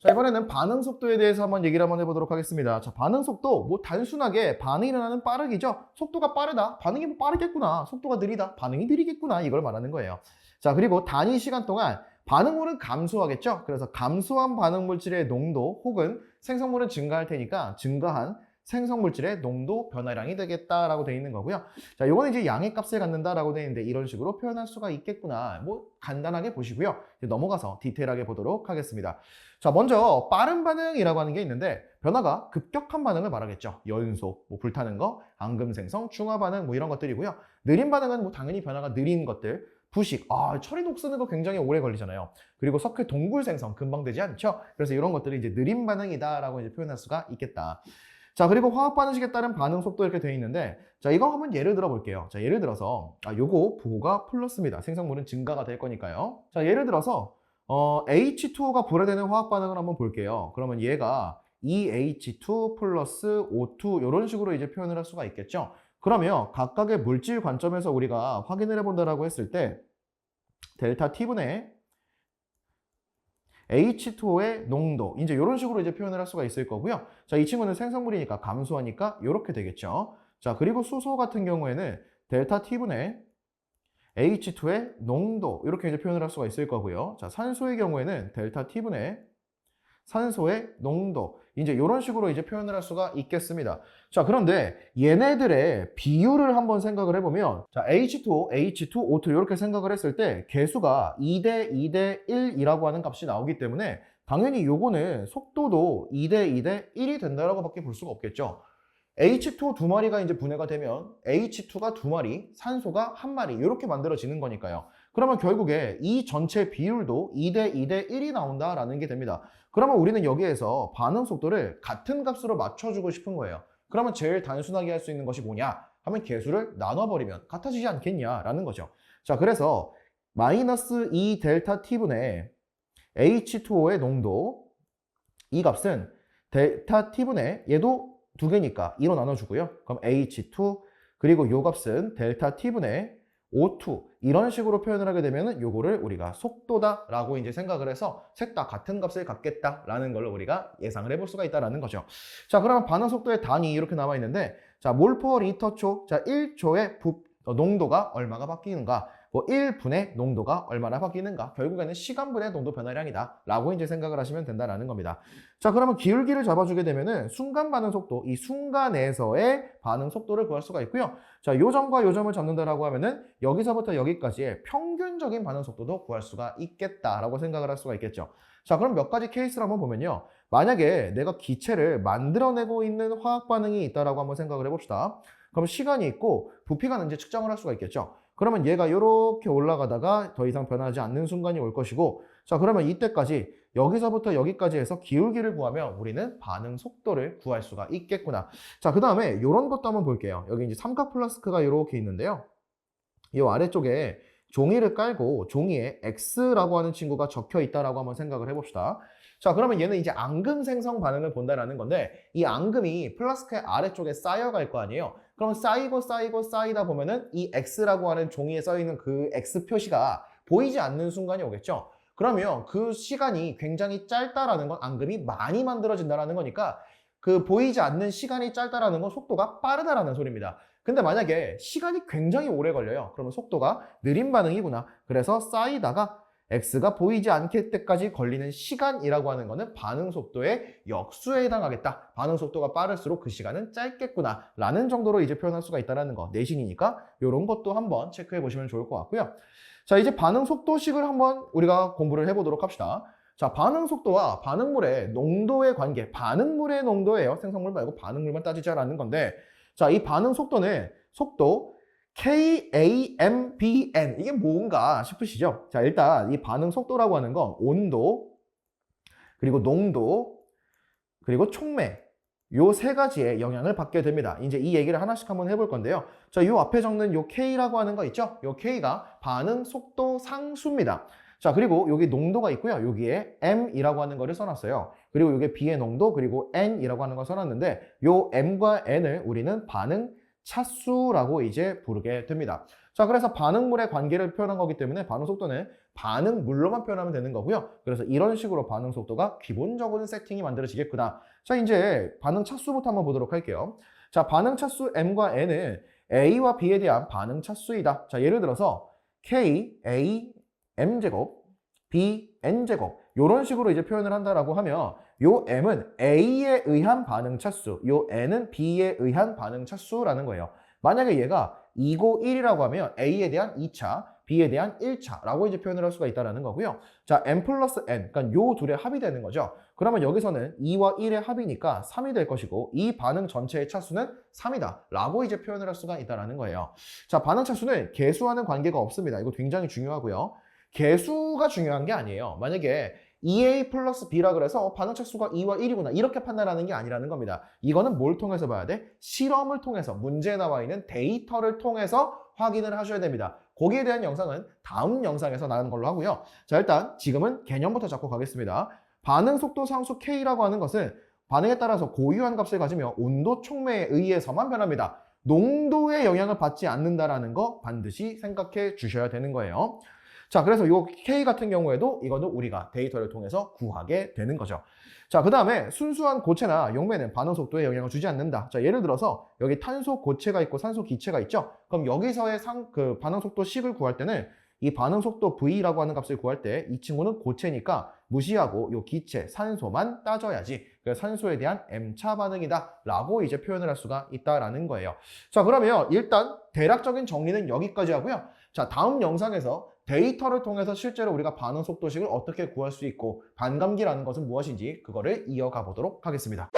자, 이번에는 반응 속도에 대해서 한번 얘기를 한번 해보도록 하겠습니다. 자, 반응 속도, 뭐 단순하게 반응이 일어나는 빠르기죠. 속도가 빠르다, 반응이 뭐 빠르겠구나. 속도가 느리다, 반응이 느리겠구나. 이걸 말하는 거예요. 자, 그리고 단위 시간 동안 반응물은 감소하겠죠. 그래서 감소한 반응 물질의 농도 혹은 생성물은 증가할 테니까 증가한 생성물질의 농도 변화량이 되겠다라고 되어 있는 거고요. 자, 요거는 이제 양의 값을 갖는다라고 되어 있는데 이런 식으로 표현할 수가 있겠구나. 뭐 간단하게 보시고요. 이제 넘어가서 디테일하게 보도록 하겠습니다. 자, 먼저 빠른 반응이라고 하는 게 있는데 변화가 급격한 반응을 말하겠죠. 연속, 뭐 불타는 거, 앙금 생성, 중화 반응 뭐 이런 것들이고요. 느린 반응은 뭐 당연히 변화가 느린 것들, 부식, 처리 녹쓰는 거 굉장히 오래 걸리잖아요. 그리고 석회 동굴 생성 금방 되지 않죠. 그래서 이런 것들이 이제 느린 반응이다라고 이제 표현할 수가 있겠다. 자, 그리고 화학 반응식에 따른 반응 속도 이렇게 되어 있는데, 자, 이거 한번 예를 들어 볼게요. 자, 예를 들어서, 요거 부호가 플러스입니다. 생성물은 증가가 될 거니까요. 자, 예를 들어서, H2O가 분해되는 화학 반응을 한번 볼게요. 그러면 얘가 EH2 플러스 O2 이런 식으로 이제 표현을 할 수가 있겠죠. 그러면 각각의 물질 관점에서 우리가 확인을 해본다라고 했을 때, 델타 T분의 H2O의 농도, 이제 이런 식으로 이제 표현을 할 수가 있을 거고요. 자, 이 친구는 생성물이니까 감소하니까 이렇게 되겠죠. 자, 그리고 수소 같은 경우에는 델타 T분의 H2의 농도, 이렇게 이제 표현을 할 수가 있을 거고요. 자, 산소의 경우에는 델타 T분의 산소의 농도, 이제 이런 식으로 이제 표현을 할 수가 있겠습니다. 자, 그런데 얘네들의 비율을 한번 생각을 해보면, 자, H2O, H2O2 이렇게 생각을 했을 때 개수가 2대 2대 1이라고 하는 값이 나오기 때문에 당연히 요거는 속도도 2대 2대 1이 된다라고 밖에 볼 수가 없겠죠. H2O 두 마리가 이제 분해가 되면 H2가 두 마리, 산소가 한 마리 이렇게 만들어지는 거니까요. 그러면 결국에 이 전체 비율도 2대 2대 1이 나온다라는 게 됩니다. 그러면 우리는 여기에서 반응 속도를 같은 값으로 맞춰주고 싶은 거예요. 그러면 제일 단순하게 할 수 있는 것이 뭐냐 하면 개수를 나눠버리면 같아지지 않겠냐라는 거죠. 자, 그래서 마이너스 2 델타 T분의 H2O의 농도, 이 값은 델타 T분의 얘도 두 개니까 2로 나눠주고요. 그럼 H2 그리고 요 값은 델타 T분의 O2 이런 식으로 표현을 하게 되면 요거를 우리가 속도다라고 이제 생각을 해서 셋 다 같은 값을 갖겠다라는 걸 우리가 예상을 해볼 수가 있다라는 거죠. 자, 그러면 반응 속도의 단위 이렇게 남아 있는데, 자, 몰 퍼 리터 초, 자, 1초의 농도가 얼마가 바뀌는가? 뭐 1분의 농도가 얼마나 바뀌는가? 결국에는 시간분의 농도 변화량이다 라고 이제 생각을 하시면 된다라는 겁니다. 자, 그러면 기울기를 잡아주게 되면은 순간 반응 속도, 이 순간에서의 반응 속도를 구할 수가 있고요. 자, 요 점과 요 점을 잡는다라고 하면은 여기서부터 여기까지의 평균적인 반응 속도도 구할 수가 있겠다라고 생각을 할 수가 있겠죠. 자, 그럼 몇 가지 케이스를 한번 보면요. 만약에 내가 기체를 만들어내고 있는 화학 반응이 있다라고 한번 생각을 해봅시다. 그럼 시간이 있고 부피가 이제 측정을 할 수가 있겠죠. 그러면 얘가 이렇게 올라가다가 더 이상 변하지 않는 순간이 올 것이고, 자, 그러면 이때까지 여기서부터 여기까지 해서 기울기를 구하면 우리는 반응 속도를 구할 수가 있겠구나. 자, 그 다음에 이런 것도 한번 볼게요. 여기 이제 삼각 플라스크가 이렇게 있는데요. 이 아래쪽에 종이를 깔고 종이에 X라고 하는 친구가 적혀 있다라고 한번 생각을 해봅시다. 자, 그러면 얘는 이제 앙금 생성 반응을 본다라는 건데, 이 앙금이 플라스크의 아래쪽에 쌓여갈 거 아니에요. 그럼 쌓이고 쌓이고 쌓이다 보면은 이 X라고 하는 종이에 써있는 그 X 표시가 보이지 않는 순간이 오겠죠. 그러면 그 시간이 굉장히 짧다라는 건 앙금이 많이 만들어진다라는 거니까, 그 보이지 않는 시간이 짧다라는 건 속도가 빠르다라는 소리입니다. 근데 만약에 시간이 굉장히 오래 걸려요. 그러면 속도가 느린 반응이구나. 그래서 쌓이다가 X가 보이지 않게 때까지 걸리는 시간이라고 하는 거는 반응 속도의 역수에 해당하겠다. 반응 속도가 빠를수록 그 시간은 짧겠구나 라는 정도로 이제 표현할 수가 있다는 거. 내신이니까 이런 것도 한번 체크해 보시면 좋을 것 같고요. 자, 이제 반응 속도식을 한번 우리가 공부를 해보도록 합시다. 자, 반응 속도와 반응물의 농도의 관계, 반응물의 농도예요. 생성물 말고 반응물만 따지자라는 건데, 자, 이 반응 속도는 속도 KAMBN, 이게 뭔가 싶으시죠? 자, 일단 이 반응 속도라고 하는 건 온도, 그리고 농도, 그리고 촉매, 요 세 가지의 영향을 받게 됩니다. 이제 이 얘기를 하나씩 한번 해볼 건데요. 자, 요 앞에 적는 요 K라고 하는 거 있죠? 요 K가 반응 속도 상수입니다. 자, 그리고 여기 농도가 있고요. 여기에 M이라고 하는 거를 써놨어요. 그리고 여기 B의 농도, 그리고 N이라고 하는 걸 써놨는데, 요 M과 N을 우리는 반응 차수라고 이제 부르게 됩니다. 자, 그래서 반응물의 관계를 표현한 거기 때문에 반응 속도는 반응물로만 표현하면 되는 거고요. 그래서 이런 식으로 반응 속도가 기본적인 세팅이 만들어지겠구나. 자, 이제 반응 차수부터 한번 보도록 할게요. 자, 반응 차수 m과 n은 a와 b에 대한 반응 차수이다. 자, 예를 들어서 k, a, m제곱, b, n제곱 이런 식으로 이제 표현을 한다라고 하면 요 m은 a에 의한 반응 차수, 요 n은 b에 의한 반응 차수라는 거예요. 만약에 얘가 2고 1이라고 하면 a에 대한 2차, b에 대한 1차라고 이제 표현을 할 수가 있다는 거고요. 자, m 플러스 n, 그러니까 요 둘의 합이 되는 거죠. 그러면 여기서는 2와 1의 합이니까 3이 될 것이고 이 반응 전체의 차수는 3이다 라고 이제 표현을 할 수가 있다는 거예요. 자, 반응 차수는 개수와는 관계가 없습니다. 이거 굉장히 중요하고요. 개수가 중요한 게 아니에요. 만약에 2a 플러스 b라 그래서 반응 차수가 2와 1이구나 이렇게 판단하는 게 아니라는 겁니다. 이거는 뭘 통해서 봐야 돼? 실험을 통해서 문제에 나와 있는 데이터를 통해서 확인을 하셔야 됩니다. 거기에 대한 영상은 다음 영상에서 나오는 걸로 하고요. 자, 일단 지금은 개념부터 잡고 가겠습니다. 반응 속도 상수 K라고 하는 것은 반응에 따라서 고유한 값을 가지며 온도 촉매에 의해서만 변합니다. 농도의 영향을 받지 않는다라는 거 반드시 생각해 주셔야 되는 거예요. 자, 그래서 이 K 같은 경우에도 이거는 우리가 데이터를 통해서 구하게 되는 거죠. 자, 그 다음에 순수한 고체나 용매는 반응 속도에 영향을 주지 않는다. 자, 예를 들어서 여기 탄소 고체가 있고 산소 기체가 있죠. 그럼 여기서의 반응 속도 식을 구할 때는 이 반응 속도 V라고 하는 값을 구할 때 이 친구는 고체니까 무시하고 이 기체, 산소만 따져야지. 그래서 산소에 대한 M차 반응이다 라고 이제 표현을 할 수가 있다라는 거예요. 자, 그러면 일단 대략적인 정리는 여기까지 하고요. 자, 다음 영상에서 데이터를 통해서 실제로 우리가 반응 속도식을 어떻게 구할 수 있고 반감기라는 것은 무엇인지 그거를 이어가 보도록 하겠습니다.